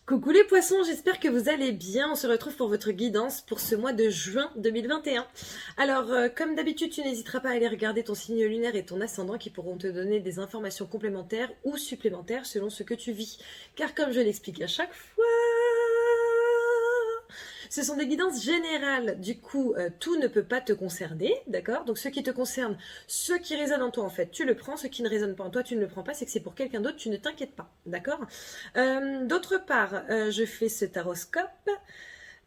Coucou les poissons, j'espère que vous allez bien. On se retrouve pour votre guidance pour ce mois de juin 2021. Alors, comme d'habitude, tu n'hésiteras pas à aller regarder ton signe lunaire et ton ascendant qui pourront te donner des informations complémentaires ou supplémentaires selon ce que tu vis. Car comme je l'explique à chaque fois, ce sont des guidances générales, du coup, tout ne peut pas te concerner, d'accord? Donc ce qui te concerne, ce qui résonne en toi en fait, tu le prends, ce qui ne résonne pas en toi, tu ne le prends pas, c'est que c'est pour quelqu'un d'autre, tu ne t'inquiètes pas, d'accord? D'autre part, je fais ce taroscope,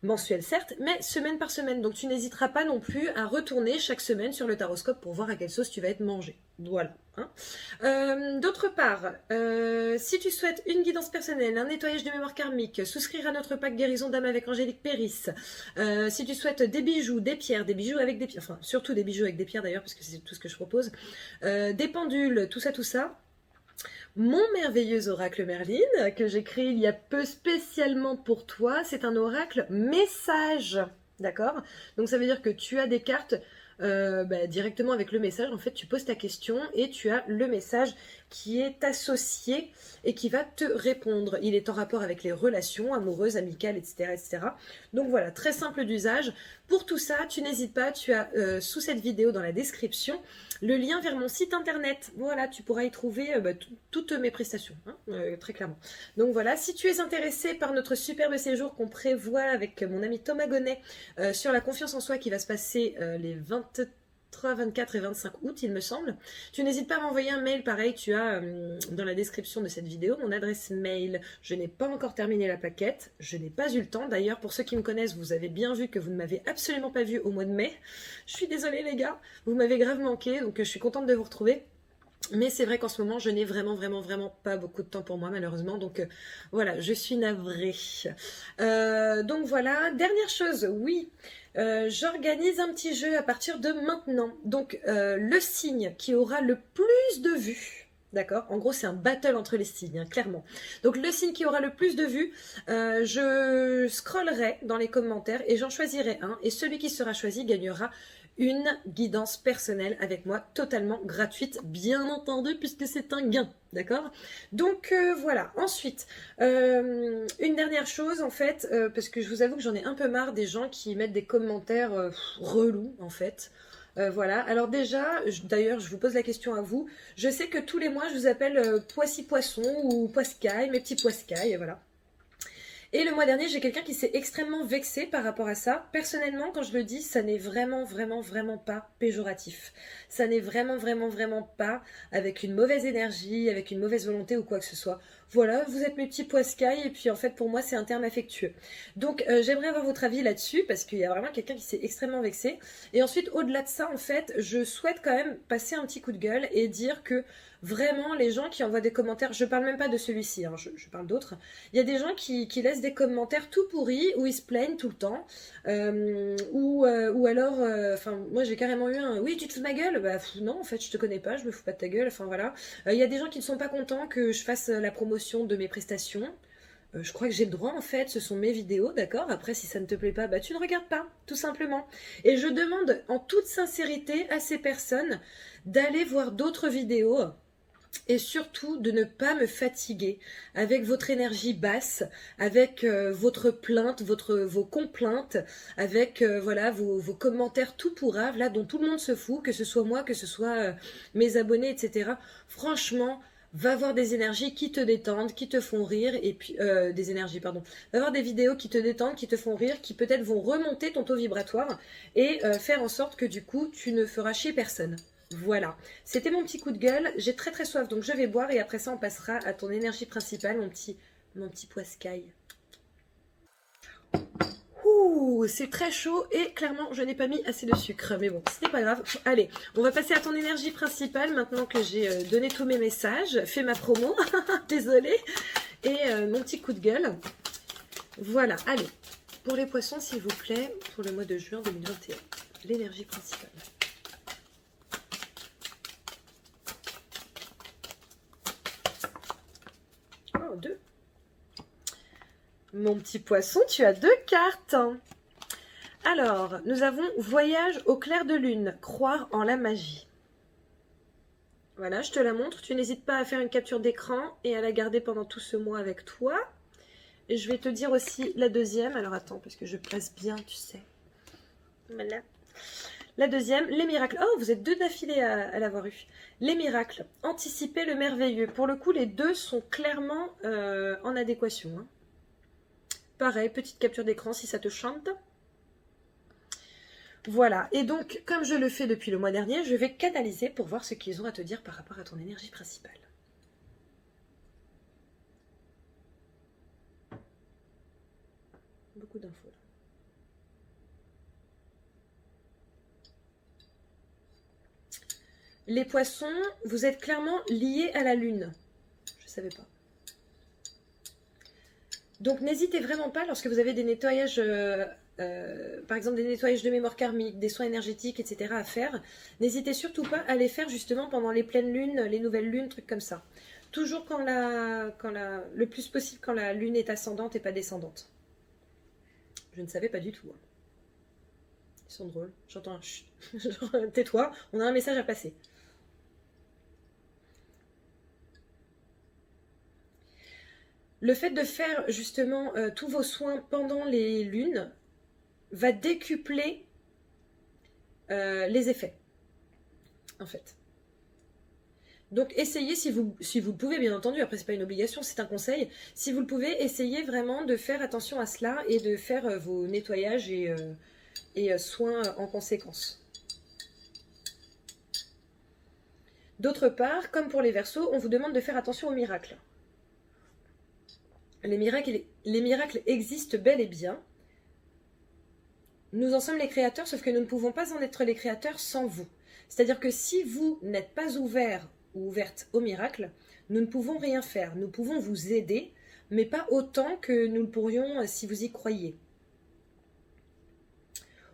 mensuel certes, mais semaine par semaine, donc tu n'hésiteras pas non plus à retourner chaque semaine sur le taroscope pour voir à quelle sauce tu vas être mangé. Voilà. Hein. D'autre part, si tu souhaites une guidance personnelle, un nettoyage de mémoire karmique, souscrire à notre pack guérison d'âme avec Angélique Péris, si tu souhaites des bijoux, des pierres, des bijoux avec des pierres, enfin surtout des bijoux avec des pierres d'ailleurs, parce que c'est tout ce que je propose, des pendules, tout ça, mon merveilleux oracle Merlin, que j'ai créé il y a peu spécialement pour toi, c'est un oracle message, d'accord? Donc ça veut dire que tu as des cartes directement avec le message, en fait tu poses ta question et tu as le message qui est associé et qui va te répondre. Il est en rapport avec les relations amoureuses, amicales, etc. etc. Donc voilà, très simple d'usage. Pour tout ça, tu n'hésites pas, tu as sous cette vidéo dans la description le lien vers mon site internet. Voilà, tu pourras y trouver toutes mes prestations, hein, très clairement. Donc voilà, si tu es intéressé par notre superbe séjour qu'on prévoit avec mon ami Thomas Gonnet sur la confiance en soi qui va se passer les 23, 24 et 25 août, il me semble. Tu n'hésites pas à m'envoyer un mail, pareil, tu as dans la description de cette vidéo mon adresse mail. Je n'ai pas encore terminé la plaquette, je n'ai pas eu le temps. D'ailleurs, pour ceux qui me connaissent, vous avez bien vu que vous ne m'avez absolument pas vu au mois de mai. Je suis désolée les gars, vous m'avez grave manqué, donc je suis contente de vous retrouver. Mais c'est vrai qu'en ce moment, je n'ai vraiment pas beaucoup de temps pour moi, malheureusement. Donc voilà, je suis navrée. Donc voilà, dernière chose, oui, j'organise un petit jeu à partir de maintenant. Donc le signe qui aura le plus de vues, d'accord? En gros, c'est un battle entre les signes, hein, clairement. Donc le signe qui aura le plus de vues, je scrollerai dans les commentaires et j'en choisirai un. Et celui qui sera choisi gagnera une guidance personnelle avec moi, totalement gratuite, bien entendu, puisque c'est un gain, d'accord? Donc voilà. Ensuite, une dernière chose, en fait, parce que je vous avoue que j'en ai un peu marre des gens qui mettent des commentaires relous, en fait. Voilà, alors déjà, d'ailleurs je vous pose la question à vous, je sais que tous les mois je vous appelle Poissy Poisson ou Poiscaille, mes petits Poiscailles, voilà. Et le mois dernier, j'ai quelqu'un qui s'est extrêmement vexé par rapport à ça. Personnellement, quand je le dis, ça n'est vraiment pas péjoratif. Ça n'est vraiment pas avec une mauvaise énergie, avec une mauvaise volonté ou quoi que ce soit. Voilà, vous êtes mes petits poiscailles et puis en fait pour moi c'est un terme affectueux. Donc j'aimerais avoir votre avis là-dessus parce qu'il y a vraiment quelqu'un qui s'est extrêmement vexé. Et ensuite au-delà de ça en fait, je souhaite quand même passer un petit coup de gueule et dire que vraiment les gens qui envoient des commentaires, je parle même pas de celui-ci, hein, je parle d'autres, il y a des gens qui laissent des commentaires tout pourris où ils se plaignent tout le temps ou alors, enfin moi j'ai carrément eu un oui tu te fous de ma gueule, bah non en fait je te connais pas, je me fous pas de ta gueule, enfin voilà. Il y a des gens qui ne sont pas contents que je fasse la promotion de mes prestations. Je crois que j'ai le droit en fait, ce sont mes vidéos, d'accord? Après si ça ne te plaît pas, bah tu ne regardes pas, tout simplement. Et je demande en toute sincérité à ces personnes d'aller voir d'autres vidéos et surtout de ne pas me fatiguer avec votre énergie basse, avec votre plainte, vos complaintes, avec voilà vos commentaires tout pourraves là dont tout le monde se fout, que ce soit moi, que ce soit mes abonnés, etc. Franchement, va voir des énergies qui te détendent, qui te font rire, et puis des énergies, pardon. Va voir des vidéos qui te détendent, qui te font rire, qui peut-être vont remonter ton taux vibratoire et faire en sorte que du coup tu ne feras chier personne. Voilà, c'était mon petit coup de gueule, j'ai très soif donc je vais boire et après ça on passera à ton énergie principale mon petit poiscaille. Ouh, c'est très chaud et clairement je n'ai pas mis assez de sucre mais bon ce n'est pas grave. Allez, on va passer à ton énergie principale maintenant que j'ai donné tous mes messages, fait ma promo, désolée, et mon petit coup de gueule. Voilà, allez, pour les poissons s'il vous plaît, pour le mois de juin 2021, l'énergie principale. Deux. Mon petit poisson, tu as 2 cartes. Alors, nous avons voyage au clair de lune, croire en la magie. Voilà, je te la montre. Tu n'hésites pas à faire une capture d'écran et à la garder pendant tout ce mois avec toi. Et je vais te dire aussi la deuxième. Alors attends, parce que je place bien, tu sais. Voilà. La deuxième, les miracles. Oh, vous êtes deux d'affilée à l'avoir eu. Les miracles. Anticiper le merveilleux. Pour le coup, les deux sont clairement en adéquation. Hein. Pareil, petite capture d'écran si ça te chante. Voilà. Et donc, comme je le fais depuis le mois dernier, je vais canaliser pour voir ce qu'ils ont à te dire par rapport à ton énergie principale. Beaucoup d'infos là. Les poissons, vous êtes clairement liés à la lune. Je ne savais pas. Donc n'hésitez vraiment pas lorsque vous avez des nettoyages, par exemple des nettoyages de mémoire karmique, des soins énergétiques, etc. à faire. N'hésitez surtout pas à les faire justement pendant les pleines lunes, les nouvelles lunes, trucs comme ça. Toujours le plus possible quand la lune est ascendante et pas descendante. Je ne savais pas du tout. Hein. Ils sont drôles. J'entends un chut. Tais-toi, on a un message à passer. Le fait de faire justement tous vos soins pendant les lunes va décupler les effets, en fait. Donc essayez, si vous le pouvez, bien entendu, après c'est pas une obligation, c'est un conseil, si vous le pouvez, essayez vraiment de faire attention à cela et de faire vos nettoyages et soins en conséquence. D'autre part, comme pour les Verseaux, on vous demande de faire attention aux miracles. Les miracles existent bel et bien. Nous en sommes les créateurs, sauf que nous ne pouvons pas en être les créateurs sans vous. C'est-à-dire que si vous n'êtes pas ouvert ou ouverte au miracle, nous ne pouvons rien faire. Nous pouvons vous aider, mais pas autant que nous le pourrions si vous y croyez.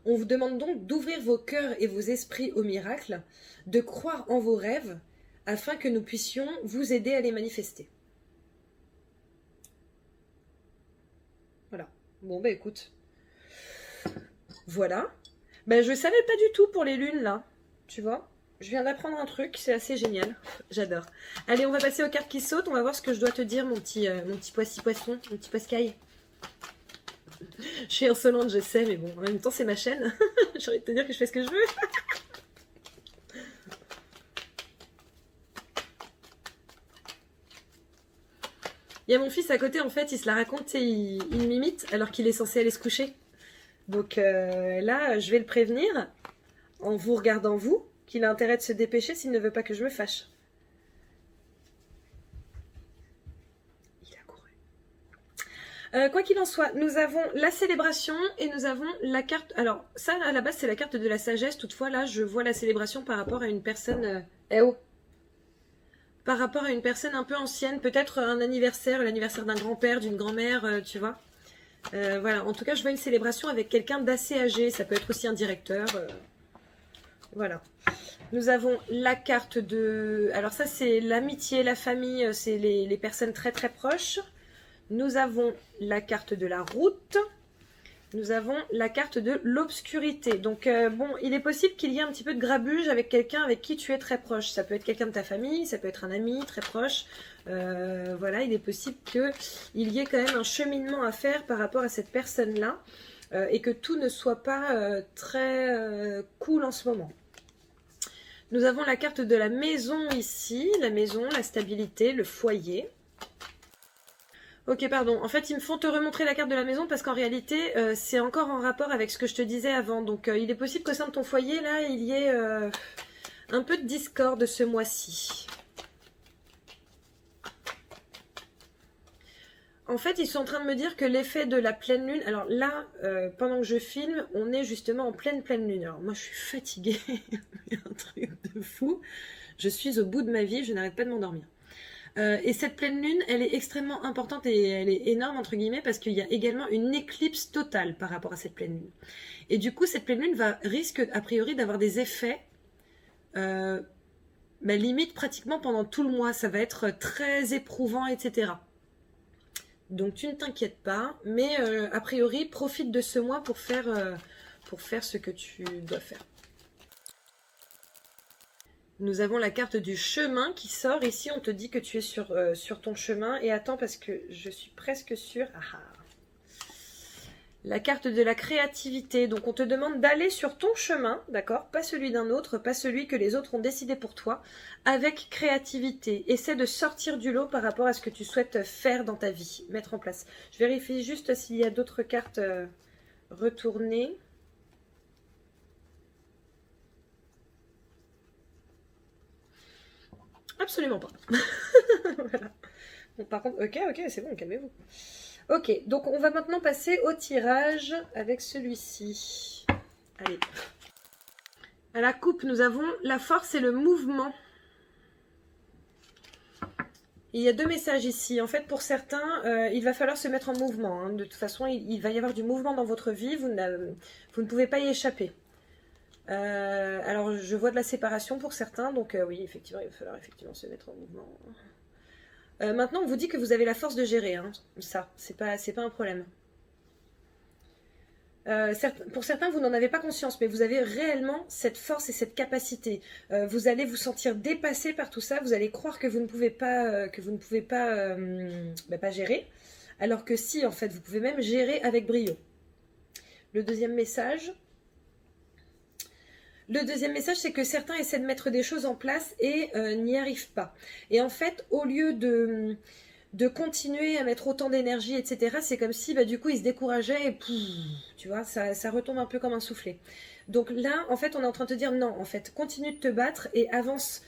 On vous demande donc d'ouvrir vos cœurs et vos esprits au miracle, de croire en vos rêves, afin que nous puissions vous aider à les manifester. Voilà. Bon, bah écoute. Voilà. Ben, je savais pas du tout pour les lunes, là. Tu vois? Je viens d'apprendre un truc, c'est assez génial. J'adore. Allez, on va passer aux cartes qui sautent. On va voir ce que je dois te dire, mon petit poisson, mon petit poiscaille. Je suis insolente, je sais, mais bon, en même temps, c'est ma chaîne. J'ai envie de te dire que je fais ce que je veux. Il y a mon fils à côté, en fait, il se la raconte, il m'imite alors qu'il est censé aller se coucher. Donc là, je vais le prévenir, en vous regardant vous, qu'il a intérêt de se dépêcher s'il ne veut pas que je me fâche. Il a couru. Quoi qu'il en soit, nous avons la célébration et nous avons la carte... Alors, ça, à la base, c'est la carte de la sagesse. Toutefois, là, je vois la célébration par rapport à une personne... Par rapport à une personne un peu ancienne, peut-être un anniversaire, l'anniversaire d'un grand-père, d'une grand-mère, tu vois. Voilà, en tout cas, je vois une célébration avec quelqu'un d'assez âgé. Ça peut être aussi un directeur. Voilà. Nous avons la carte de... Alors ça, c'est l'amitié, la famille, c'est les personnes très très proches. Nous avons la carte de la route. Nous avons la carte de l'obscurité. Donc, bon, il est possible qu'il y ait un petit peu de grabuge avec quelqu'un avec qui tu es très proche. Ça peut être quelqu'un de ta famille, ça peut être un ami très proche. Voilà, il est possible qu'il y ait quand même un cheminement à faire par rapport à cette personne-là et que tout ne soit pas très cool en ce moment. Nous avons la carte de la maison ici, la maison, la stabilité, le foyer. Ok, pardon. En fait, ils me font te remontrer la carte de la maison parce qu'en réalité, c'est encore en rapport avec ce que je te disais avant. Donc, il est possible qu'au sein de ton foyer, là, il y ait un peu de discorde ce mois-ci. En fait, ils sont en train de me dire que l'effet de la pleine lune... Alors là, pendant que je filme, on est justement en pleine lune. Alors moi, je suis fatiguée. Un truc de fou. Je suis au bout de ma vie, je n'arrête pas de m'endormir. Et cette pleine lune, elle est extrêmement importante et elle est énorme, entre guillemets, parce qu'il y a également une éclipse totale par rapport à cette pleine lune. Et du coup, cette pleine lune risque, a priori, d'avoir des effets... limite pratiquement pendant tout le mois. Ça va être très éprouvant, etc. Donc tu ne t'inquiètes pas, mais a priori, profite de ce mois pour faire ce que tu dois faire. Nous avons la carte du chemin qui sort. Ici, on te dit que tu es sur ton chemin. Et attends, parce que je suis presque sûre. Ah, ah. La carte de la créativité. Donc, on te demande d'aller sur ton chemin, d'accord? Pas celui d'un autre, pas celui que les autres ont décidé pour toi, avec créativité. Essaie de sortir du lot par rapport à ce que tu souhaites faire dans ta vie, mettre en place. Je vérifie juste s'il y a d'autres cartes retournées. Absolument pas. Voilà. Bon, par contre, ok, c'est bon, calmez-vous. Ok, donc on va maintenant passer au tirage avec celui-ci. Allez. À la coupe, nous avons la force et le mouvement. Il y a deux messages ici. En fait, pour certains, il va falloir se mettre en mouvement, hein. De toute façon, il va y avoir du mouvement dans votre vie. Vous ne pouvez pas y échapper. Alors, je vois de la séparation pour certains. Donc, oui, effectivement, il va falloir effectivement se mettre en mouvement. Maintenant, on vous dit que vous avez la force de gérer. Hein. Ça, c'est pas un problème. Pour certains, vous n'en avez pas conscience, mais vous avez réellement cette force et cette capacité. Vous allez vous sentir dépassé par tout ça. Vous allez croire que vous ne pouvez pas, pas gérer, alors que si, en fait, vous pouvez même gérer avec brio. Le deuxième message, c'est que certains essaient de mettre des choses en place et n'y arrivent pas. Et en fait, au lieu de continuer à mettre autant d'énergie, etc., c'est comme si, du coup, ils se décourageaient et pouf, tu vois, ça retombe un peu comme un soufflet. Donc là, en fait, on est en train de te dire non, en fait, continue de te battre et avance,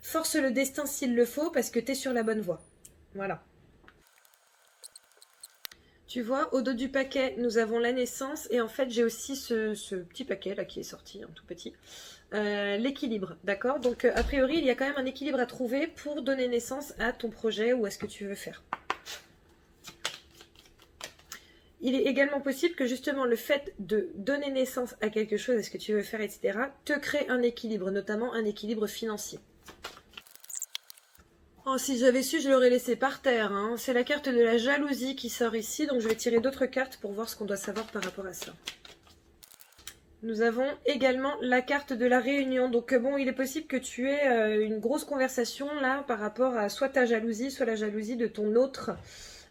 force le destin s'il le faut parce que tu es sur la bonne voie. Voilà. Tu vois, au dos du paquet, nous avons la naissance et en fait, j'ai aussi ce petit paquet là qui est sorti, un tout petit. L'équilibre, d'accord? Donc, a priori, il y a quand même un équilibre à trouver pour donner naissance à ton projet ou à ce que tu veux faire. Il est également possible que justement le fait de donner naissance à quelque chose, à ce que tu veux faire, etc., te crée un équilibre, notamment un équilibre financier. Oh, si j'avais su, je l'aurais laissé par terre, hein. C'est la carte de la jalousie qui sort ici, donc je vais tirer d'autres cartes pour voir ce qu'on doit savoir par rapport à ça. Nous avons également la carte de la réunion. Donc bon, il est possible que tu aies une grosse conversation là par rapport à soit ta jalousie, soit la jalousie de ton autre.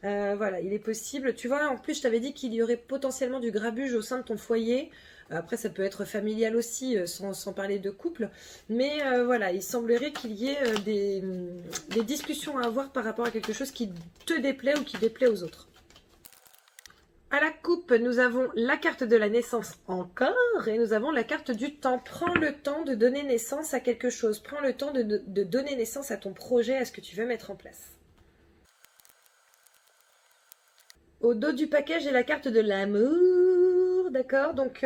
Voilà, il est possible. Tu vois, en plus, je t'avais dit qu'il y aurait potentiellement du grabuge au sein de ton foyer. Après, ça peut être familial aussi, sans parler de couple. Mais voilà, il semblerait qu'il y ait des discussions à avoir par rapport à quelque chose qui te déplaît ou qui déplaît aux autres. À la coupe, nous avons la carte de la naissance encore et nous avons la carte du temps. Prends le temps de donner naissance à quelque chose. Prends le temps de donner naissance à ton projet, à ce que tu veux mettre en place. Au dos du paquet, j'ai la carte de l'amour, d'accord? Donc,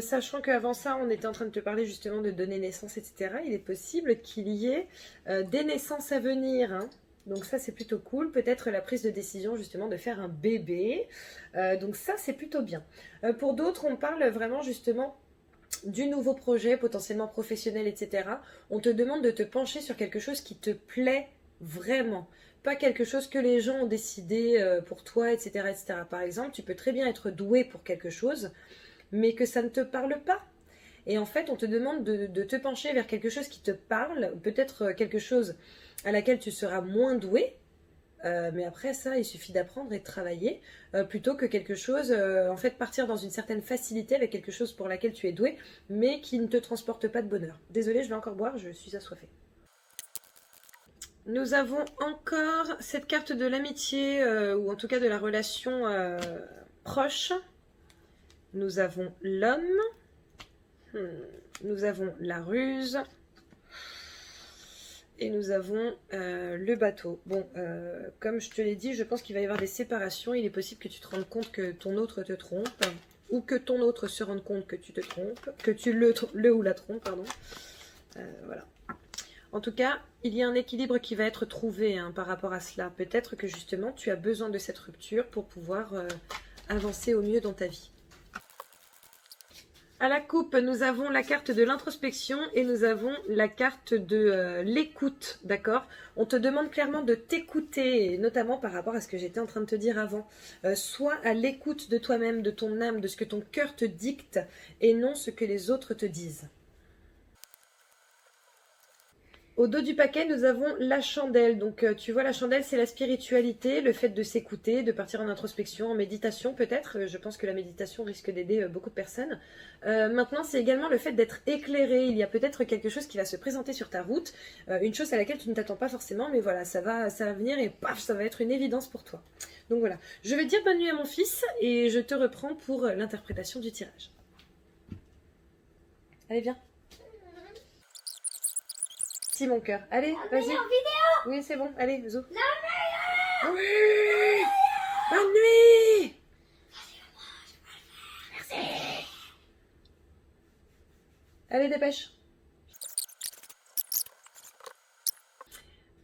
sachant qu'avant ça, on était en train de te parler justement de donner naissance, etc., il est possible qu'il y ait des naissances à venir, hein. Donc ça, c'est plutôt cool. Peut-être la prise de décision, justement, de faire un bébé. Donc ça, c'est plutôt bien. Pour d'autres, on parle vraiment, justement, du nouveau projet, potentiellement professionnel, etc. On te demande de te pencher sur quelque chose qui te plaît vraiment. Pas quelque chose que les gens ont décidé pour toi, etc., etc. Par exemple, tu peux très bien être doué pour quelque chose, mais que ça ne te parle pas. Et en fait, on te demande de te pencher vers quelque chose qui te parle, peut-être quelque chose à laquelle tu seras moins doué, mais après ça, il suffit d'apprendre et de travailler, plutôt que quelque chose, en fait, partir dans une certaine facilité avec quelque chose pour laquelle tu es doué, mais qui ne te transporte pas de bonheur. Désolée, je vais encore boire, je suis assoiffée. Nous avons encore cette carte de l'amitié, ou en tout cas de la relation proche. Nous avons l'homme. Nous avons la ruse. Et nous avons le bateau. Bon, comme je te l'ai dit, je pense qu'il va y avoir des séparations. Il est possible que tu te rendes compte que ton autre te trompe. Ou que ton autre se rende compte que tu te trompes. Que tu le ou la trompes, pardon. Voilà. En tout cas, il y a un équilibre qui va être trouvé par rapport à cela. Peut-être que justement, tu as besoin de cette rupture pour pouvoir avancer au mieux dans ta vie. À la coupe, nous avons la carte de l'introspection et nous avons la carte de l'écoute, d'accord? On te demande clairement de t'écouter, notamment par rapport à ce que j'étais en train de te dire avant. Sois à l'écoute de toi-même, de ton âme, de ce que ton cœur te dicte et non ce que les autres te disent. Au dos du paquet, nous avons la chandelle. Donc, tu vois, la chandelle, c'est la spiritualité, le fait de s'écouter, de partir en introspection, en méditation peut-être. Je pense que la méditation risque d'aider beaucoup de personnes. Maintenant, c'est également le fait d'être éclairé. Il y a peut-être quelque chose qui va se présenter sur ta route, une chose à laquelle tu ne t'attends pas forcément, mais voilà, ça va venir et paf, ça va être une évidence pour toi. Donc voilà, je vais dire bonne nuit à mon fils et je te reprends pour l'interprétation du tirage. Allez, viens. Mon cœur. Allez, vas-y. Oui, c'est bon. Allez, zou. Oui. Bonne nuit. Merci. Allez, dépêche.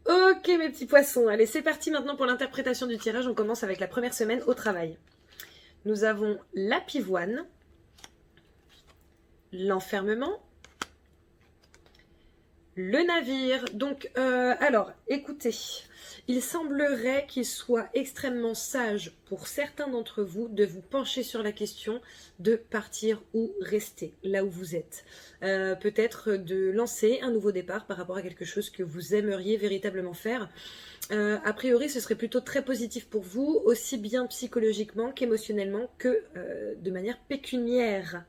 Ok, mes petits poissons. Allez, c'est parti maintenant pour l'interprétation du tirage. On commence avec la première semaine au travail. Nous avons la pivoine, l'enfermement, le navire. Donc, alors, écoutez, il semblerait qu'il soit extrêmement sage pour certains d'entre vous de vous pencher sur la question de partir ou rester là où vous êtes. Peut-être de lancer un nouveau départ par rapport à quelque chose que vous aimeriez véritablement faire. A priori, ce serait plutôt très positif pour vous, aussi bien psychologiquement qu'émotionnellement que de manière pécuniaire.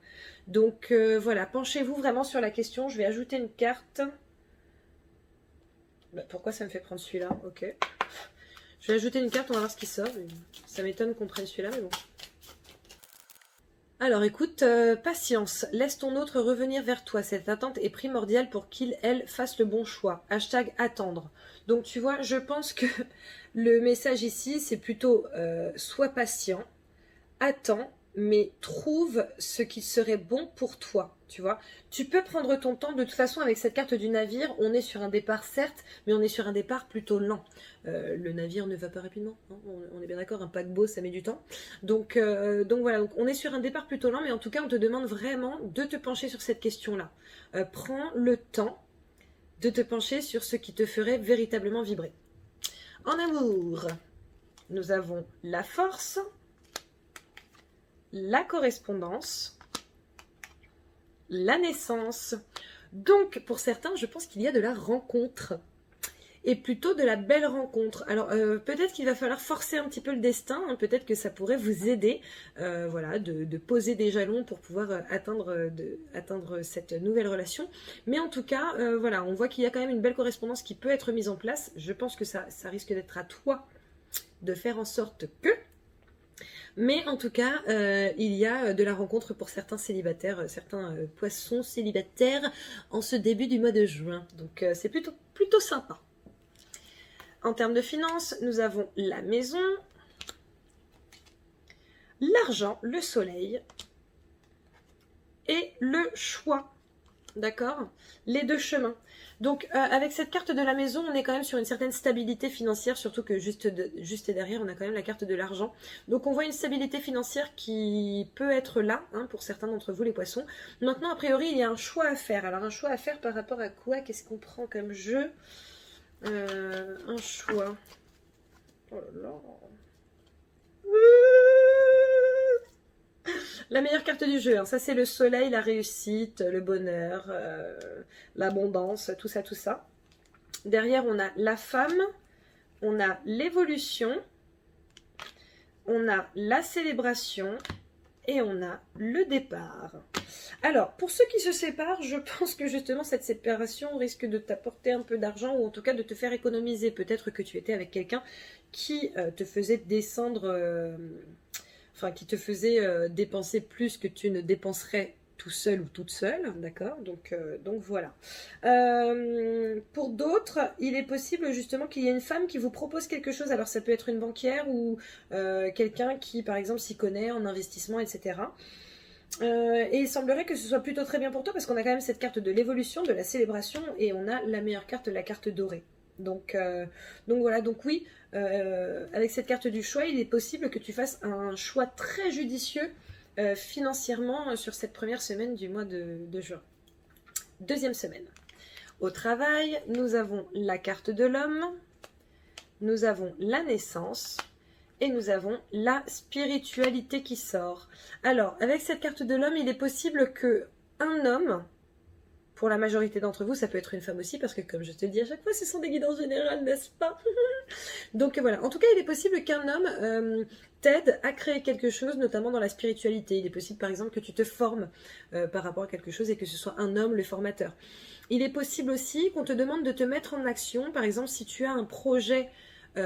Donc, voilà, penchez-vous vraiment sur la question. Je vais ajouter une carte. Bah, pourquoi ça me fait prendre celui-là? Ok. Je vais ajouter une carte, on va voir ce qui sort. Ça m'étonne qu'on prenne celui-là, mais bon. Alors écoute, patience. Laisse ton autre revenir vers toi. Cette attente est primordiale pour qu'il, elle, fasse le bon choix. Hashtag attendre. Donc tu vois, je pense que le message ici, c'est plutôt sois patient, attends, mais trouve ce qui serait bon pour toi, tu vois. Tu peux prendre ton temps, de toute façon avec cette carte du navire, on est sur un départ certes, mais on est sur un départ plutôt lent. Le navire ne va pas rapidement, hein, on est bien d'accord, un paquebot ça met du temps. Donc voilà, donc on est sur un départ plutôt lent, mais en tout cas on te demande vraiment de te pencher sur cette question-là. Prends le temps de te pencher sur ce qui te ferait véritablement vibrer. En amour, nous avons la force, la correspondance, la naissance. Donc, pour certains, je pense qu'il y a de la rencontre. Et plutôt de la belle rencontre. Alors, peut-être qu'il va falloir forcer un petit peu le destin. Hein, peut-être que ça pourrait vous aider voilà, de poser des jalons pour pouvoir atteindre cette nouvelle relation. Mais en tout cas, voilà, on voit qu'il y a quand même une belle correspondance qui peut être mise en place. Je pense que ça risque d'être à toi de faire en sorte que... Mais en tout cas, il y a de la rencontre pour certains célibataires, certains poissons célibataires en ce début du mois de juin. Donc c'est plutôt sympa. En termes de finances, nous avons la maison, l'argent, le soleil et le choix. D'accord? Les deux chemins. Donc, avec cette carte de la maison, on est quand même sur une certaine stabilité financière, surtout que juste derrière, on a quand même la carte de l'argent. Donc, on voit une stabilité financière qui peut être là, hein, pour certains d'entre vous, les poissons. Maintenant, a priori, il y a un choix à faire. Alors, un choix à faire par rapport à quoi? Qu'est-ce qu'on prend comme jeu? Un choix. Oh là là. La meilleure carte du jeu, hein. Ça c'est le soleil, la réussite, le bonheur, l'abondance, tout ça, tout ça. Derrière on a la femme, on a l'évolution, on a la célébration et on a le départ. Alors, pour ceux qui se séparent, je pense que justement cette séparation risque de t'apporter un peu d'argent ou en tout cas de te faire économiser. Peut-être que tu étais avec quelqu'un qui te faisait descendre... Enfin, qui te faisait dépenser plus que tu ne dépenserais tout seul ou toute seule, d'accord, donc voilà. Pour d'autres, il est possible justement qu'il y ait une femme qui vous propose quelque chose. Alors ça peut être une banquière ou quelqu'un qui, par exemple, s'y connaît en investissement, etc. Et il semblerait que ce soit plutôt très bien pour toi parce qu'on a quand même cette carte de l'évolution, de la célébration et on a la meilleure carte, la carte dorée. Donc voilà, donc oui, avec cette carte du choix, il est possible que tu fasses un choix très judicieux financièrement sur cette première semaine du mois de juin. Deuxième semaine. Au travail, nous avons la carte de l'homme, nous avons la naissance et nous avons la spiritualité qui sort. Alors, avec cette carte de l'homme, il est possible que un homme Pour la majorité d'entre vous, ça peut être une femme aussi, parce que comme je te le dis à chaque fois, ce sont des guidances générales, n'est-ce pas? Donc voilà, en tout cas, il est possible qu'un homme t'aide à créer quelque chose, notamment dans la spiritualité. Il est possible, par exemple, que tu te formes par rapport à quelque chose et que ce soit un homme le formateur. Il est possible aussi qu'on te demande de te mettre en action. Par exemple, si tu as un projet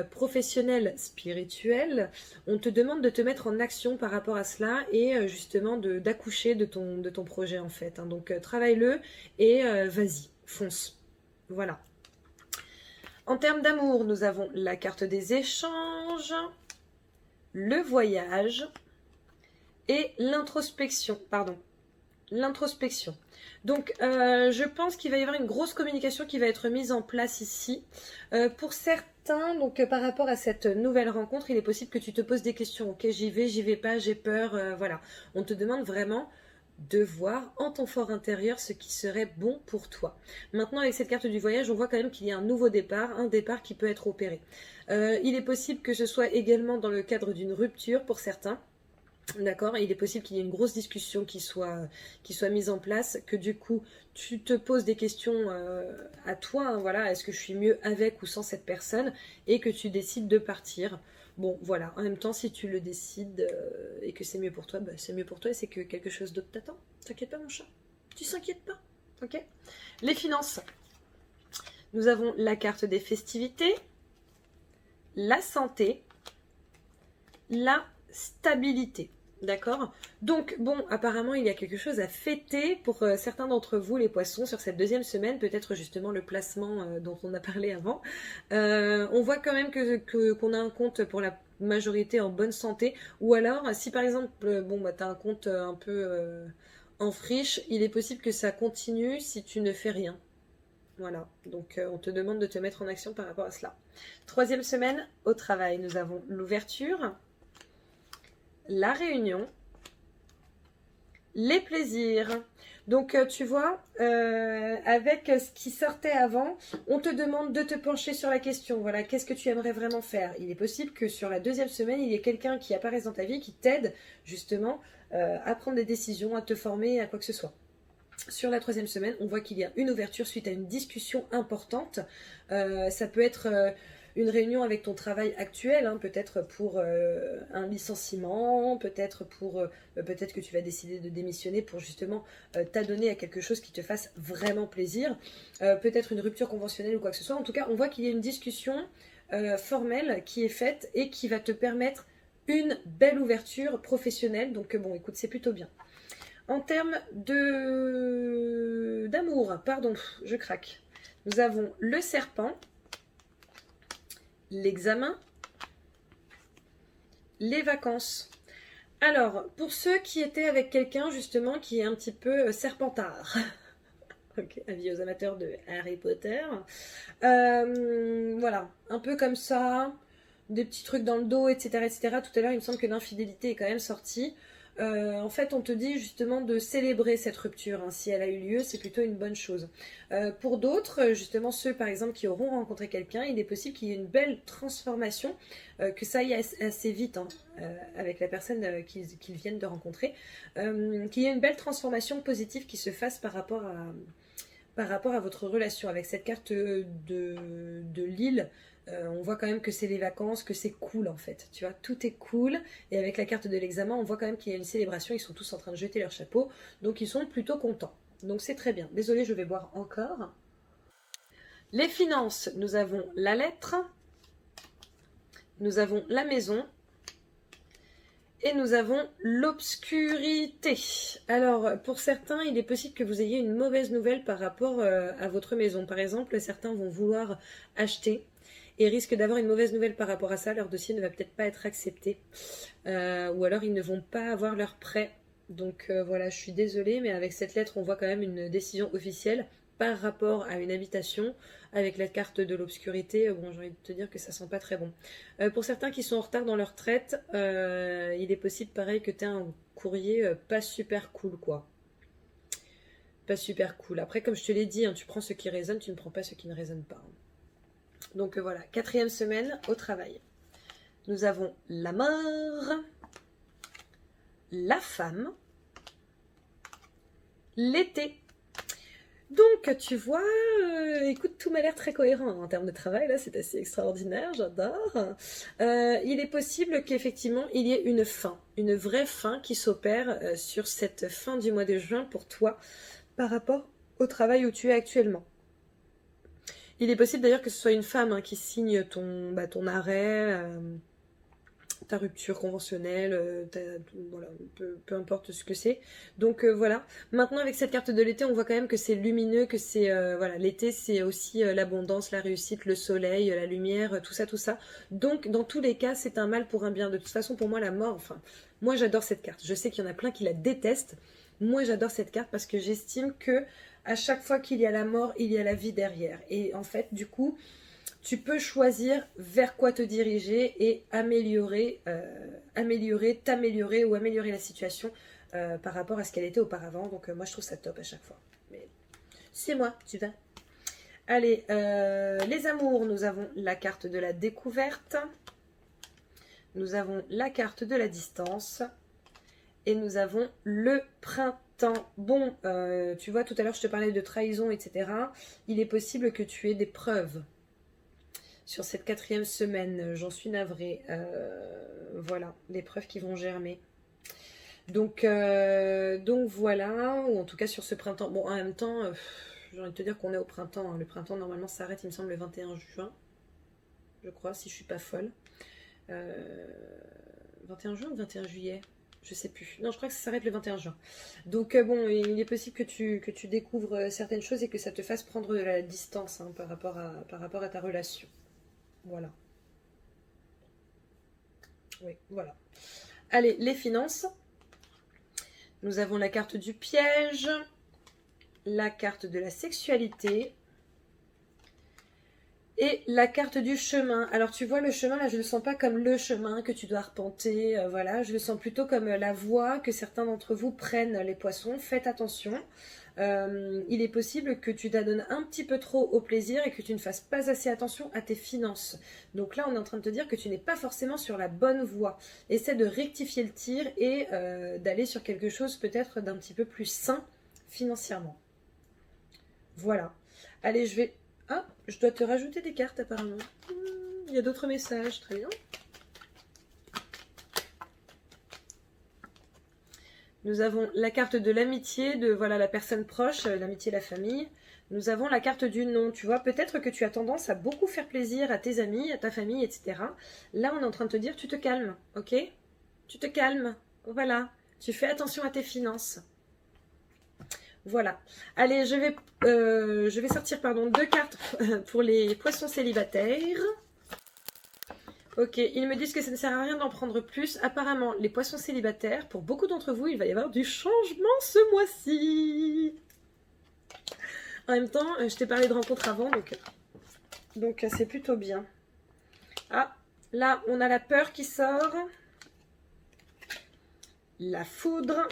professionnel, spirituel, on te demande de te mettre en action par rapport à cela et justement d'accoucher de ton projet en fait. Hein. Donc travaille-le et vas-y, fonce. Voilà. En termes d'amour, nous avons la carte des échanges, le voyage et l'introspection. Pardon, l'introspection. Donc, je pense qu'il va y avoir une grosse communication qui va être mise en place ici. Pour certains, donc par rapport à cette nouvelle rencontre, il est possible que tu te poses des questions. Ok, j'y vais pas, j'ai peur, voilà. On te demande vraiment de voir en ton fort intérieur ce qui serait bon pour toi. Maintenant, avec cette carte du voyage, on voit quand même qu'il y a un nouveau départ, un départ qui peut être opéré. Il est possible que ce soit également dans le cadre d'une rupture pour certains. D'accord, il est possible qu'il y ait une grosse discussion qui soit mise en place, que du coup tu te poses des questions à toi, hein, voilà, est-ce que je suis mieux avec ou sans cette personne, et que tu décides de partir. Bon, voilà, en même temps, si tu le décides et que c'est mieux pour toi, bah, c'est mieux pour toi et c'est que quelque chose d'autre t'attend. T'inquiète pas, mon chat, tu s'inquiètes pas, ok? Les finances, nous avons la carte des festivités, la santé, la stabilité. D'accord? Donc, bon, apparemment, il y a quelque chose à fêter pour certains d'entre vous, les poissons, sur cette deuxième semaine, peut-être justement le placement dont on a parlé avant. On voit quand même qu'on a un compte pour la majorité en bonne santé, ou alors, si par exemple, bon, bah, tu as un compte un peu en friche, il est possible que ça continue si tu ne fais rien. Voilà, donc on te demande de te mettre en action par rapport à cela. Troisième semaine, au travail, nous avons l'ouverture, la réunion, les plaisirs. Donc tu vois, avec ce qui sortait avant, on te demande de te pencher sur la question. Voilà, qu'est-ce que tu aimerais vraiment faire? Il est possible que sur la deuxième semaine, il y ait quelqu'un qui apparaisse dans ta vie qui t'aide justement à prendre des décisions, à te former, à quoi que ce soit. Sur la troisième semaine, on voit qu'il y a une ouverture suite à une discussion importante. Ça peut être une réunion avec ton travail actuel, hein, peut-être pour un licenciement, peut-être peut-être que tu vas décider de démissionner pour justement t'adonner à quelque chose qui te fasse vraiment plaisir, peut-être une rupture conventionnelle ou quoi que ce soit. En tout cas, on voit qu'il y a une discussion formelle qui est faite et qui va te permettre une belle ouverture professionnelle. Donc bon, écoute, c'est plutôt bien. En termes d'amour, pardon, je craque. Nous avons le serpent, l'examen, les vacances. Alors, pour ceux qui étaient avec quelqu'un justement qui est un petit peu serpentard, ok, avis aux amateurs de Harry Potter, voilà, un peu comme ça, des petits trucs dans le dos, etc., etc. Tout à l'heure, il me semble que l'infidélité est quand même sortie. En fait, on te dit justement de célébrer cette rupture. Hein. Si elle a eu lieu, c'est plutôt une bonne chose. Pour d'autres, justement ceux par exemple qui auront rencontré quelqu'un, il est possible qu'il y ait une belle transformation, que ça aille assez vite hein, avec la personne qu'ils viennent de rencontrer, qu'il y ait une belle transformation positive qui se fasse par rapport à votre relation. Avec cette carte de l'île, on voit quand même que c'est les vacances, que c'est cool en fait, tu vois, tout est cool. Et avec la carte de l'examen, on voit quand même qu'il y a une célébration, ils sont tous en train de jeter leur chapeau, donc ils sont plutôt contents. Donc c'est très bien. Désolée, je vais boire encore. Les finances, nous avons la lettre, nous avons la maison, et nous avons l'obscurité. Alors, pour certains, il est possible que vous ayez une mauvaise nouvelle par rapport à votre maison. Par exemple, certains vont vouloir acheter et risquent d'avoir une mauvaise nouvelle par rapport à ça. Leur dossier ne va peut-être pas être accepté. Ou alors, ils ne vont pas avoir leur prêt. Donc voilà, je suis désolée, mais avec cette lettre, on voit quand même une décision officielle par rapport à une habitation. Avec la carte de l'obscurité, bon, j'ai envie de te dire que ça sent pas très bon. Pour certains qui sont en retard dans leur traite, il est possible, pareil, que tu aies un courrier pas super cool, quoi. Pas super cool. Après, comme je te l'ai dit, hein, tu prends ce qui résonne, tu ne prends pas ce qui ne résonne pas. Donc voilà, quatrième semaine au travail. Nous avons la mort, la femme, l'été. Donc, tu vois, écoute, tout m'a l'air très cohérent en termes de travail, là, c'est assez extraordinaire, j'adore. Il est possible qu'effectivement, il y ait une fin, une vraie fin qui s'opère sur cette fin du mois de juin pour toi par rapport au travail où tu es actuellement. Il est possible d'ailleurs que ce soit une femme hein, qui signe ton arrêt, ta rupture conventionnelle, voilà, peu importe ce que c'est. Donc voilà. Maintenant avec cette carte de l'été, on voit quand même que c'est lumineux, que c'est voilà, l'été c'est aussi l'abondance, la réussite, le soleil, la lumière, tout ça, tout ça. Donc dans tous les cas, c'est un mal pour un bien. De toute façon, pour moi, la mort, enfin, moi j'adore cette carte. Je sais qu'il y en a plein qui la détestent. Moi j'adore cette carte parce que j'estime que à chaque fois qu'il y a la mort, il y a la vie derrière. Et en fait, du coup, tu peux choisir vers quoi te diriger et t'améliorer ou améliorer la situation par rapport à ce qu'elle était auparavant. Donc moi, je trouve ça top à chaque fois. Mais c'est moi, tu vas. Allez, les amours, nous avons la carte de la découverte. Nous avons la carte de la distance. Et nous avons le printemps. Bon, tu vois, tout à l'heure, je te parlais de trahison, etc. Il est possible que tu aies des preuves sur cette 4e semaine. J'en suis navrée. Voilà, les preuves qui vont germer. Donc voilà, ou en tout cas sur ce printemps. Bon, en même temps, j'ai envie de te dire qu'on est au printemps. Hein. Le printemps, normalement, s'arrête, il me semble, le 21 juin. Je crois, si je suis pas folle. 21 juin ou 21 juillet ? Je sais plus. Non, je crois que ça s'arrête le 21 juin. Donc bon, il est possible que tu découvres certaines choses et que ça te fasse prendre de la distance hein, par rapport à ta relation. Voilà. Oui, voilà. Allez, les finances. Nous avons la carte du piège, la carte de la sexualité et la carte du chemin. Alors tu vois, le chemin, là, je le sens pas comme le chemin que tu dois arpenter, voilà. Je le sens plutôt comme la voie que certains d'entre vous prennent, les poissons. Faites attention. Il est possible que tu t'adonnes un petit peu trop au plaisir et que tu ne fasses pas assez attention à tes finances. Donc là, on est en train de te dire que tu n'es pas forcément sur la bonne voie. Essaie de rectifier le tir et d'aller sur quelque chose peut-être d'un petit peu plus sain financièrement. Voilà. Allez, Ah, je dois te rajouter des cartes apparemment. Il y a d'autres messages, très bien. Nous avons la carte de l'amitié, de voilà la personne proche, l'amitié, la famille. Nous avons la carte du non. Tu vois, peut-être que tu as tendance à beaucoup faire plaisir à tes amis, à ta famille, etc. Là, on est en train de te dire, tu te calmes, ok? Tu te calmes, voilà. Tu fais attention à tes finances. Voilà. Allez, je vais sortir pardon, 2 cartes pour les poissons célibataires. Ok, ils me disent que ça ne sert à rien d'en prendre plus. Apparemment, les poissons célibataires, pour beaucoup d'entre vous, il va y avoir du changement ce mois-ci. En même temps, je t'ai parlé de rencontres avant, donc c'est plutôt bien. Ah, là, on a la peur qui sort. La foudre.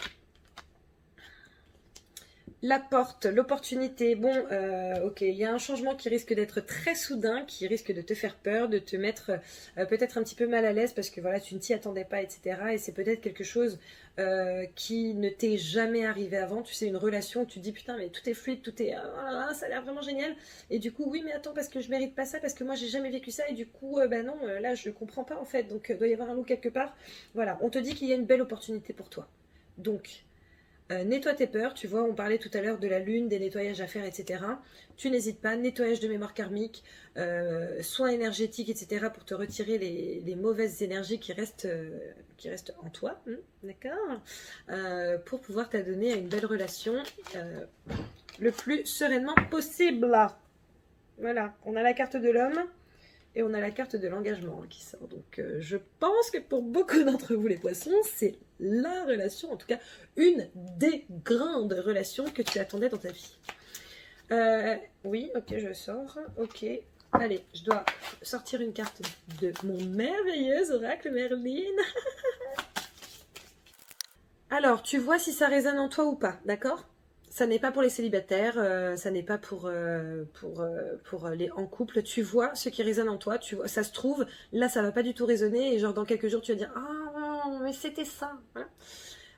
La porte, l'opportunité, bon, ok, il y a un changement qui risque d'être très soudain, qui risque de te faire peur, de te mettre peut-être un petit peu mal à l'aise parce que voilà, tu ne t'y attendais pas, etc. Et c'est peut-être quelque chose qui ne t'est jamais arrivé avant. Tu sais, une relation où tu te dis putain, mais tout est fluide, tout est, ça a l'air vraiment génial. Et du coup, oui, mais attends, parce que je mérite pas ça, parce que moi j'ai jamais vécu ça, et du coup, bah non, là je comprends pas en fait, donc il doit y avoir un loup quelque part. Voilà, on te dit qu'il y a une belle opportunité pour toi. Donc, nettoie tes peurs, tu vois, on parlait tout à l'heure de la lune, des nettoyages à faire, etc. Tu n'hésites pas, nettoyage de mémoire karmique, soins énergétiques, etc. pour te retirer les mauvaises énergies qui restent en toi, d'accord, pour pouvoir t'adonner à une belle relation le plus sereinement possible. Voilà, on a la carte de l'homme. Et on a la carte de l'engagement qui sort. Donc je pense que pour beaucoup d'entre vous les poissons, c'est la relation, en tout cas une des grandes relations que tu attendais dans ta vie. Oui, ok, je sors. Ok, allez, je dois sortir une carte de mon merveilleux oracle Merlin. Alors, tu vois si ça résonne en toi ou pas, d'accord ? Ça n'est pas pour les célibataires, ça n'est pas pour les en couple. Tu vois ce qui résonne en toi, tu vois, ça se trouve, là ça va pas du tout résonner et genre dans quelques jours tu vas dire ah mais c'était ça. Voilà.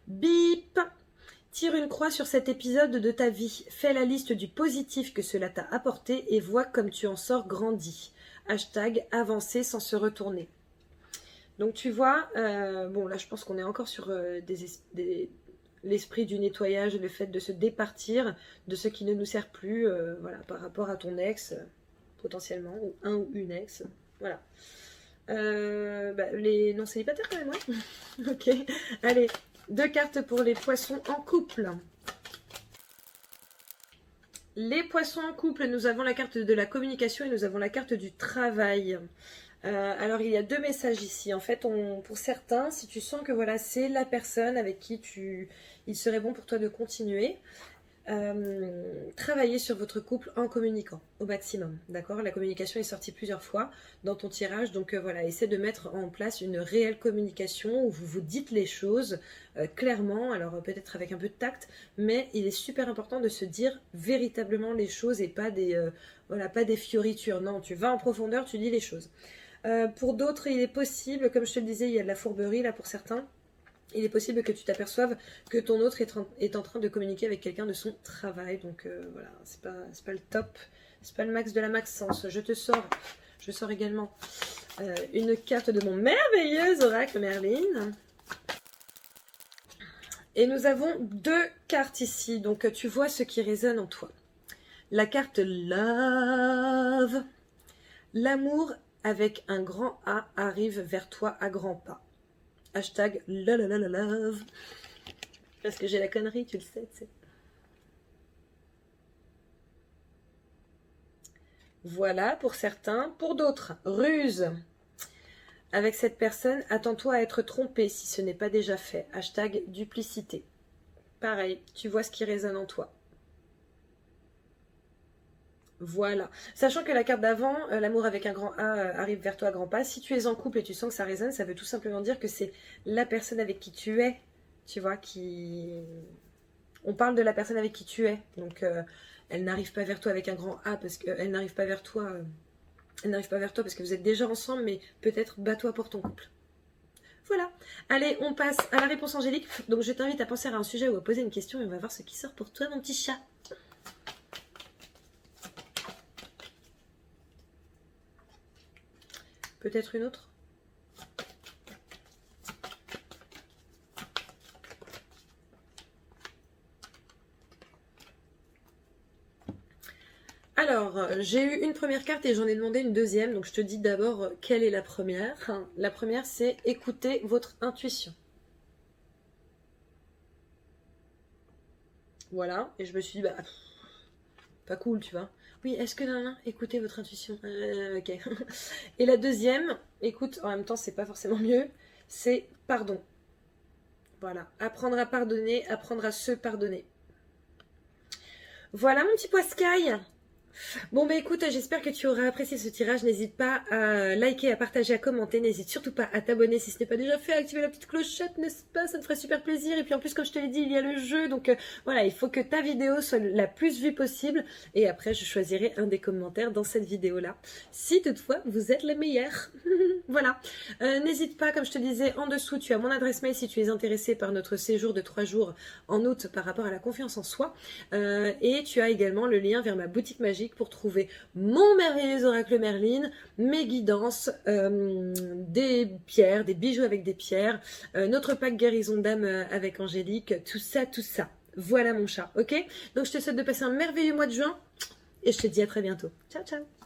Bip. Tire une croix sur cet épisode de ta vie. Fais la liste du positif que cela t'a apporté et vois comme tu en sors grandi. Hashtag avancer sans se retourner. Donc tu vois, bon là je pense qu'on est encore sur l'esprit du nettoyage, le fait de se départir de ce qui ne nous sert plus, voilà, par rapport à ton ex, potentiellement, ou un ou une ex, voilà. Les non-célibataires quand même, ouais. Ok, allez, 2 cartes pour les poissons en couple. Les poissons en couple, nous avons la carte de la communication et nous avons la carte du travail. Alors il y a 2 messages ici. En fait, pour certains, si tu sens que voilà, c'est la personne avec qui il serait bon pour toi de continuer, travailler sur votre couple en communiquant au maximum. D'accord? La communication est sortie plusieurs fois dans ton tirage. Donc voilà, essaie de mettre en place une réelle communication où vous vous dites les choses clairement. Alors peut-être avec un peu de tact, mais il est super important de se dire véritablement les choses et pas pas des fioritures. Non, tu vas en profondeur, tu dis les choses. Pour d'autres, il est possible, comme je te le disais, il y a de la fourberie là pour certains. Il est possible que tu t'aperçoives que ton autre est en train de communiquer avec quelqu'un de son travail. Donc voilà, c'est pas le top, c'est pas le max de la maxence. Je sors également une carte de mon merveilleux oracle Merlin. Et nous avons 2 cartes ici, donc tu vois ce qui résonne en toi. La carte Love. L'amour avec un grand A arrive vers toi à grands pas. Hashtag love. Parce que j'ai la connerie, tu le sais, tu sais. Voilà pour certains. Pour d'autres, ruse. Avec cette personne, attends-toi à être trompé si ce n'est pas déjà fait. Hashtag duplicité. Pareil, tu vois ce qui résonne en toi. Voilà. Sachant que la carte d'avant, l'amour avec un grand A arrive vers toi à grands pas. Si tu es en couple et tu sens que ça résonne, ça veut tout simplement dire que c'est la personne avec qui tu es, tu vois, on parle de la personne avec qui tu es. Donc, elle n'arrive pas vers toi avec un grand A parce qu'elle n'arrive pas vers toi. Elle n'arrive pas vers toi parce que vous êtes déjà ensemble, mais peut-être bats-toi pour ton couple. Voilà. Allez, on passe à la réponse angélique. Donc, je t'invite à penser à un sujet ou à poser une question et on va voir ce qui sort pour toi, mon petit chat. Peut-être une autre? Alors, j'ai eu une première carte et j'en ai demandé une deuxième. Donc, je te dis d'abord quelle est la première. La première, c'est écouter votre intuition. Voilà. Et je me suis dit, bah, pas cool, tu vois. Oui, est-ce que écoutez votre intuition. Ok. Et la deuxième, écoute, en même temps, c'est pas forcément mieux, c'est pardon. Voilà. Apprendre à pardonner, apprendre à se pardonner. Voilà, mon petit poiscaille. Bon bah écoute, j'espère que tu auras apprécié ce tirage. N'hésite pas à liker, à partager, à commenter. N'hésite surtout pas à t'abonner si ce n'est pas déjà fait, à activer la petite clochette, n'est-ce pas? Ça me ferait super plaisir. Et puis en plus, comme je te l'ai dit, il y a le jeu. Donc voilà, il faut que ta vidéo soit la plus vue possible. Et après, je choisirai un des commentaires dans cette vidéo-là. Si toutefois, vous êtes les meilleurs. Voilà. N'hésite pas, comme je te disais, en dessous, tu as mon adresse mail si tu es intéressé par notre séjour de 3 jours en août par rapport à la confiance en soi. Et tu as également le lien vers ma boutique magique pour trouver mon merveilleux oracle Merlin, mes guidances, des pierres, des bijoux avec des pierres, notre pack guérison d'âme avec Angélique, tout ça, tout ça. Voilà mon chat, ok? Donc je te souhaite de passer un merveilleux mois de juin et je te dis à très bientôt. Ciao, ciao!